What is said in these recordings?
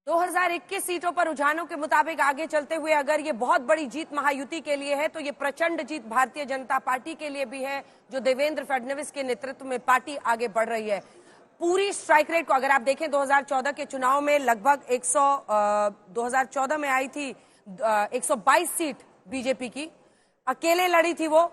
2021 सीटों पर रुझानों के मुताबिक आगे चलते हुए अगर ये बहुत बड़ी जीत महायुति के लिए है तो ये प्रचंड जीत भारतीय जनता पार्टी के लिए भी है, जो देवेंद्र फडणवीस के नेतृत्व में पार्टी आगे बढ़ रही है। पूरी स्ट्राइक रेट को अगर आप देखें 2014 के चुनाव में लगभग 2014 में आई थी 122 सीट बीजेपी की, अकेले लड़ी थी वो,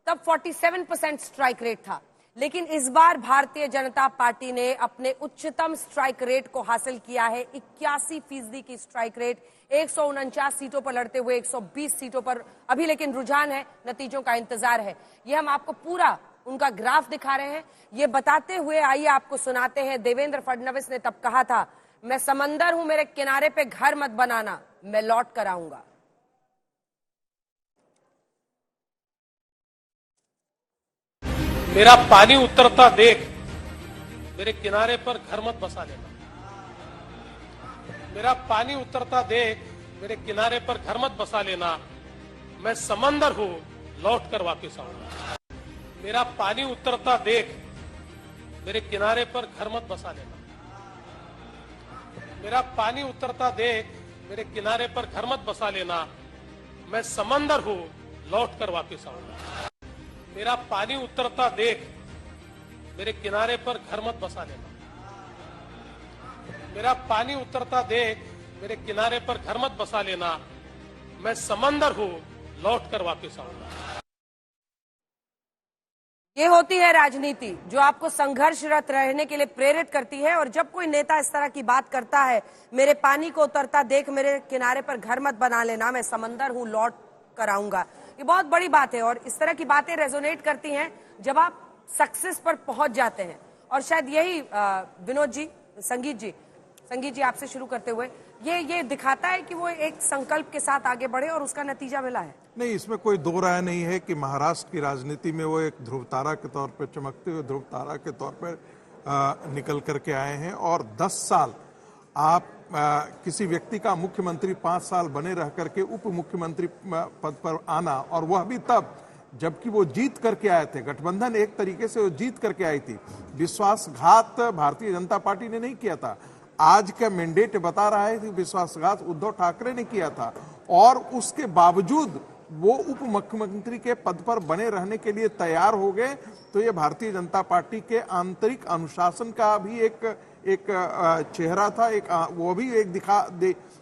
तब 47% स्ट्राइक रेट था। लेकिन इस बार भारतीय जनता पार्टी ने अपने उच्चतम स्ट्राइक रेट को हासिल किया है, 81% की स्ट्राइक रेट, 149 सीटों पर लड़ते हुए 120 सीटों पर अभी लेकिन रुझान है, नतीजों का इंतजार है। ये हम आपको पूरा उनका ग्राफ दिखा रहे हैं। ये बताते हुए आइए आपको सुनाते हैं, देवेंद्र फडणवीस ने तब कहा था, मैं समंदर हूं, मेरे किनारे पे घर मत बनाना, मैं लौट कर आऊंगा। मेरा पानी उतरता देख, मेरे किनारे पर घर मत बसा लेना। मेरा पानी उतरता देख, मेरे किनारे पर घर मत बसा लेना, मैं समंदर हूं, लौट कर वापिस आऊंगा। मेरा पानी उतरता देख, मेरे किनारे पर घर मत बसा लेना। मेरा पानी उतरता देख, मेरे किनारे पर घर मत बसा लेना, मैं समंदर हूं, लौट कर वापिस आऊंगा। मेरा पानी उतरता देख, मेरे किनारे पर घर मत बसा लेना। मेरा पानी उतरता देख, मेरे किनारे पर घर मत बसा लेना, मैं समंदर हूं, लौट कर वापिस आऊंगा। ये होती है राजनीति, जो आपको संघर्षरत रहने के लिए प्रेरित करती है। और जब कोई नेता इस तरह की बात करता है, मेरे पानी को उतरता देख, मेरे किनारे पर घर मत बना लेना, मैं समंदर हूं, लौट कर आऊंगा, ये बहुत बड़ी बात है। और इस तरह की बातें रेजोनेट करती हैं जब आप सक्सेस पर पहुंच जाते हैं। और शायद यही विनोद जी, संगीत जी आपसे शुरू करते हुए, ये दिखाता है कि वो एक संकल्प के साथ आगे बढ़े और उसका नतीजा मिला है। नहीं, इसमें कोई दो राय नहीं है कि महाराष्ट्र की राजनीति में वो एक ध्रुव तारा के तौर पर, चमकते हुए ध्रुव तारा के तौर पर निकल करके आए हैं। और 10 साल आप किसी व्यक्ति का मुख्यमंत्री 5 साल बने रह करके उप मुख्यमंत्री पद पर आना, और वह भी तब जबकि वो जीत करके आए थे। गठबंधन एक तरीके से वो जीत करके आई थी। विश्वासघात भारतीय जनता पार्टी ने नहीं किया था। आज का मैंडेट बता रहा है कि विश्वासघात उद्धव ठाकरे ने किया था, और उसके बावजूद वो उप मुख्यमंत्री के पद पर बने रहने के लिए तैयार हो गए। तो ये भारतीय जनता पार्टी के आंतरिक अनुशासन का भी एक चेहरा था, वो भी एक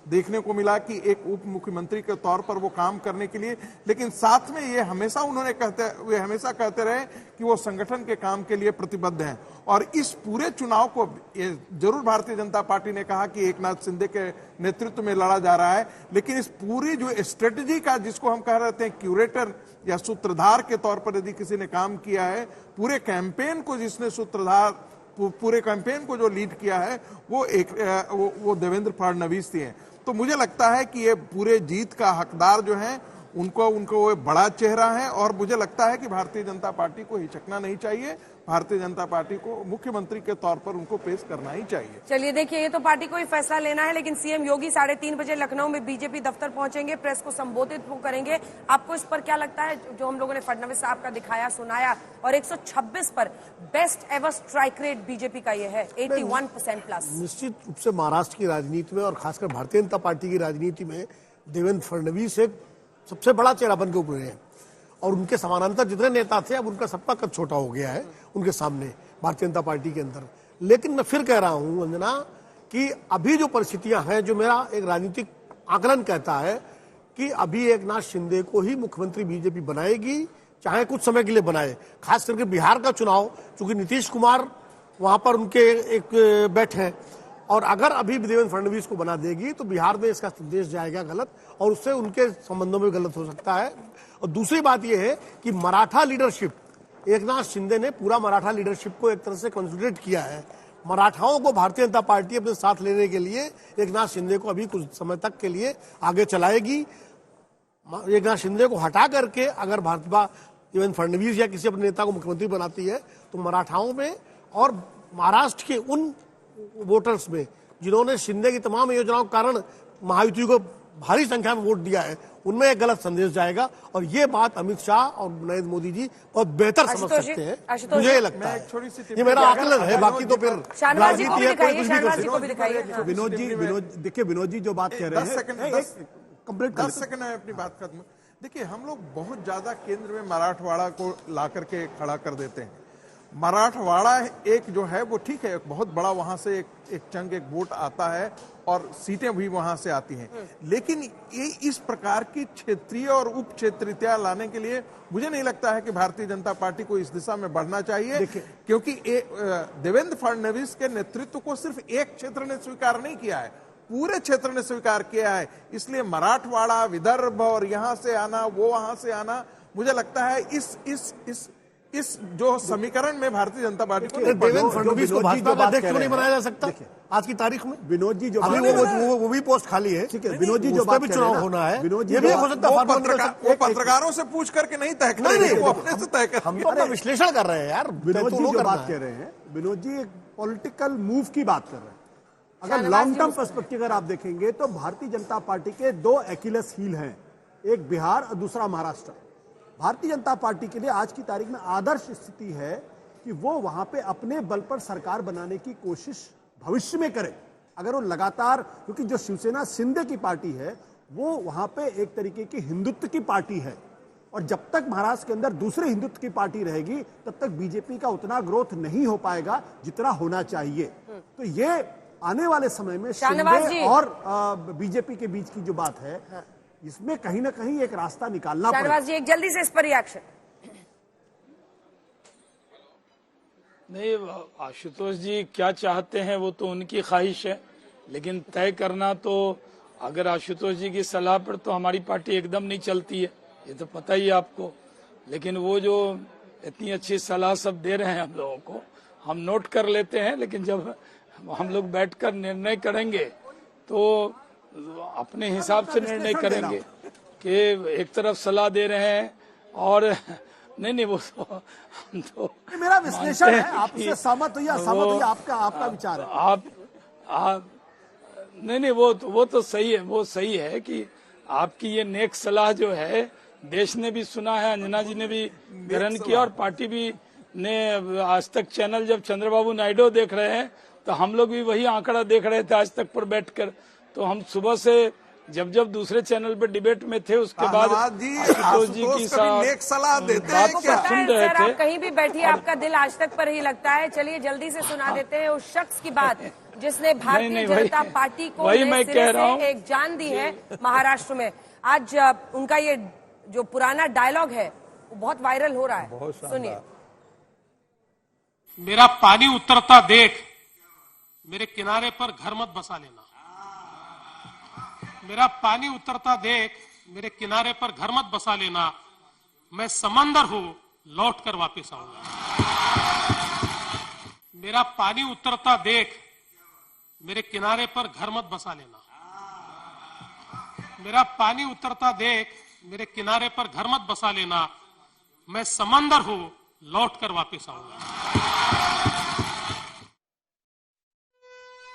देखने को मिला कि एक उप मुख्यमंत्री के तौर पर वो काम करने के लिए। लेकिन साथ में ये हमेशा हमेशा कहते रहे कि वो संगठन के काम के लिए प्रतिबद्ध हैं। और इस पूरे चुनाव को जरूर भारतीय जनता पार्टी ने कहा कि एकनाथ शिंदे के नेतृत्व में लड़ा जा रहा है, लेकिन इस पूरी जो स्ट्रेटेजी का, जिसको हम कह रहे थे क्यूरेटर या सूत्रधार के तौर पर यदि किसी ने काम किया है, पूरे कैंपेन को जिसने पूरे कैंपेन को जो लीड किया है, वो देवेंद्र फडणवीस थे। तो मुझे लगता है कि ये पूरे जीत का हकदार जो है, उनको बड़ा चेहरा है। और मुझे लगता है कि भारतीय जनता पार्टी को हिचकना नहीं चाहिए। भारतीय जनता पार्टी को मुख्यमंत्री के तौर पर उनको पेश करना ही चाहिए। चलिए देखिए, ये तो पार्टी को ही फैसला लेना है, लेकिन सीएम योगी 3:30 बजे लखनऊ में बीजेपी दफ्तर पहुंचेंगे, प्रेस को संबोधित वो करेंगे। आपको इस पर क्या लगता है, जो हम लोगों ने फडणवीस साहब का दिखाया, सुनाया, और 126 पर best ever strike rate BJP का ये है, 81% प्लस। निश्चित रूप से महाराष्ट्र की राजनीति में और खासकर भारतीय जनता पार्टी की राजनीति में देवेंद्र फडणवीस एक सबसे बड़ा चेहरा बन के उभरे हैं। और उनके समानांतर जितने नेता थे, अब उनका सबका कद छोटा हो गया है उनके सामने भारतीय जनता पार्टी के अंदर। लेकिन मैं फिर कह रहा हूं अंजना, कि अभी जो परिस्थितियां हैं, जो मेरा एक राजनीतिक आकलन कहता है कि अभी एकनाथ शिंदे को ही मुख्यमंत्री बीजेपी बनाएगी, चाहे कुछ समय के लिए बनाए। खास करके बिहार का चुनाव, चूंकि नीतीश कुमार वहां पर उनके एक बैठ है, और अगर अभी देवेंद्र फडणवीस को बना देगी तो बिहार में इसका संदेश जाएगा गलत, और उससे उनके संबंधों में गलत हो सकता है। और दूसरी बात यह है कि मराठा लीडरशिप, एकनाथ शिंदे ने पूरा मराठा लीडरशिप को एक तरह से कंसोलिडेट किया है। मराठाओं को भारतीय जनता पार्टी अपने साथ लेने के लिए एकनाथ शिंदे को अभी कुछ समय तक के लिए आगे चलाएगी। एकनाथ शिंदे को हटा करके अगर भाजपा देवेंद्र फडणवीस या किसी अपने नेता को मुख्यमंत्री बनाती है, तो मराठाओं में और महाराष्ट्र के उन वोटर्स में जिन्होंने शिंदे की तमाम योजनाओं के कारण महायुति को भारी संख्या में वोट दिया है, उनमें एक गलत संदेश जाएगा। और ये बात अमित शाह और नरेंद्र मोदी जी बहुत बेहतर समझ सकते हैं, मुझे ये लगता है। ये मेरा आकलन है, बाकी तो फिर शाहनवाज जी को भी राजनीति है, कोई दिखाइए, कुछ भी कर शाहनवाज जी सकता को भी दिखाइए। हाँ। विनोद जी जो बात कह रहे हैं, कंप्लीट 10 सेकंड है अपनी बात खत्म। देखिए, हम लोग बहुत ज्यादा केंद्र में मराठवाड़ा को ला करके खड़ा कर देते हैं। मराठवाड़ा एक जो है वो ठीक है, एक बहुत बड़ा वहां से एक चंग, एक वोट आता है और सीटें भी वहां से आती हैं, लेकिन ये इस प्रकार की क्षेत्रीय और उप क्षेत्रीयता लाने के लिए मुझे नहीं लगता है कि भारतीय जनता पार्टी को इस दिशा में बढ़ना चाहिए, क्योंकि देवेंद्र फडणवीस के नेतृत्व को सिर्फ एक क्षेत्र ने स्वीकार नहीं किया है, पूरे क्षेत्र ने स्वीकार किया है। इसलिए मराठवाड़ा, विदर्भ और यहां से आना, वो वहां से आना, मुझे लगता है इस जो समीकरण में भारतीय जनता पार्टी को देवेंद्र फडणवीस को भाजपा का अध्यक्ष क्यों नहीं बनाया जा सकता आज की तारीख में? विनोद जी जो अभी वो भी पोस्ट खाली है, ठीक है, विनोद जी जो उस पर बात भी कर चुनाव रहे हैं होना है, विनोद जी ये भी हो सकता है। वो पत्रकारों से पूछ करके नहीं तय करेंगे, वो अपने से तय हम तो अपना विश्लेषण कर रहे हैं यार। विनोद जी जो बात कह रहे हैं, विनोद जी एक पॉलिटिकल मूव की बात कर रहे हैं। अगर लॉन्ग टर्म पर्सपेक्टिव अगर आप देखेंगे तो भारतीय जनता पार्टी के 2 एक्यूलेस हील हैं, एक बिहार और दूसरा महाराष्ट्र। भारतीय जनता पार्टी के लिए आज की तारीख में आदर्श स्थिति है कि वो वहां पे अपने बल पर सरकार बनाने की कोशिश भविष्य में करे। अगर वो लगातार, क्योंकि जो शिवसेना शिंदे की पार्टी है वो वहां पे एक तरीके की हिंदुत्व की पार्टी है, और जब तक महाराष्ट्र के अंदर दूसरे हिंदुत्व की पार्टी रहेगी तब तक बीजेपी का उतना ग्रोथ नहीं हो पाएगा जितना होना चाहिए। तो ये आने वाले समय में शिंदे और बीजेपी के बीच की जो बात है, इसमें कहीं ना कहीं एक रास्ता निकालना पड़ेगा। शाहनवाज जी, एक जल्दी से इस पर रिएक्शन। नहीं, आशुतोष जी क्या चाहते हैं वो तो उनकी ख्वाहिश है, लेकिन तय करना तो अगर आशुतोष जी की सलाह पर तो हमारी पार्टी एकदम नहीं चलती है, ये तो पता ही है आपको। लेकिन वो जो इतनी अच्छी सलाह सब दे रहे हैं हम लोगों को, हम नोट कर लेते हैं, लेकिन जब हम लोग बैठकर निर्णय करेंगे तो अपने हिसाब से निर्णय करेंगे कि एक तरफ सलाह दे रहे हैं और नहीं वो तो मेरा विश्लेषण है, आपसे सहमत हुई असहमत हुई, आपका विचार है। आप नहीं वो तो सही है, वो सही है कि आपकी ये नेक सलाह जो है देश ने भी सुना है, अंजना जी ने भी ग्रहण किया और पार्टी भी ने आज तक चैनल जब चंद्रबाबू नायडू देख रहे हैं तो हम लोग भी वही आंकड़ा देख रहे थे आज तक पर बैठकर। तो हम सुबह से जब दूसरे चैनल पे डिबेट में थे उसके बाद आशुतोष जी की सलाह देते हैं आपको पता है सर, आप कहीं भी बैठिए आपका दिल आज तक पर ही लगता है। चलिए जल्दी से सुना देते हैं उस शख्स की बात जिसने भारतीय जनता पार्टी को नए सिरे से एक जान दी है महाराष्ट्र में। आज उनका ये जो पुराना डायलॉग है वो बहुत वायरल हो रहा है, सुनिए। मेरा पानी उतरता देख मेरे किनारे पर घर मत बसा लेना। मेरा पानी उतरता देख मेरे किनारे पर घर मत बसा लेना। मैं समंदर हूं, लौट कर वापस आऊंगा। मेरा पानी उतरता देख मेरे किनारे पर घर मत बसा लेना। मेरा पानी उतरता देख मेरे किनारे पर घर मत बसा लेना। मैं समंदर हूं, लौट कर वापस आऊंगा।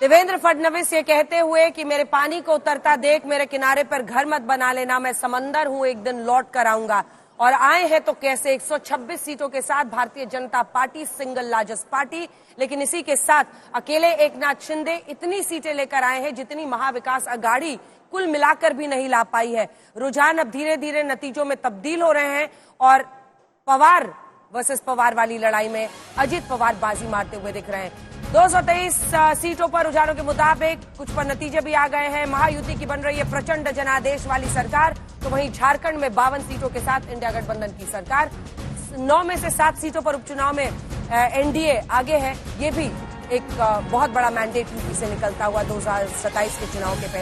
देवेंद्र फडणवीस ये कहते हुए कि मेरे पानी को उतरता देख मेरे किनारे पर घर मत बना लेना, मैं समंदर हूं, एक दिन लौट कर आऊंगा। और आए हैं तो कैसे, 126 सीटों के साथ Bharatiya Janata party single largest party, लेकिन इसी के साथ अकेले एकनाथ शिंदे इतनी सीटें लेकर आए हैं जितनी महाविकास अघाड़ी कुल मिलाकर भी नहीं ला पाई है। रुझान अब धीरे धीरे नतीजों में तब्दील हो रहे हैं और पवार वर्सेस पवार वाली लड़ाई में अजित पवार बाजी मारते हुए दिख रहे हैं। 223 सीटों पर रुझानों के मुताबिक कुछ पर नतीजे भी आ गए हैं। महायुति की बन रही है प्रचंड जनादेश वाली सरकार, तो वहीं झारखंड में 52 सीटों के साथ इंडिया गठबंधन की सरकार। 9 में से 7 सीटों पर उपचुनाव में एनडीए आगे है। ये भी एक बहुत बड़ा मैंडेट यूपी से निकलता हुआ 2027 के चुनाव के पहले।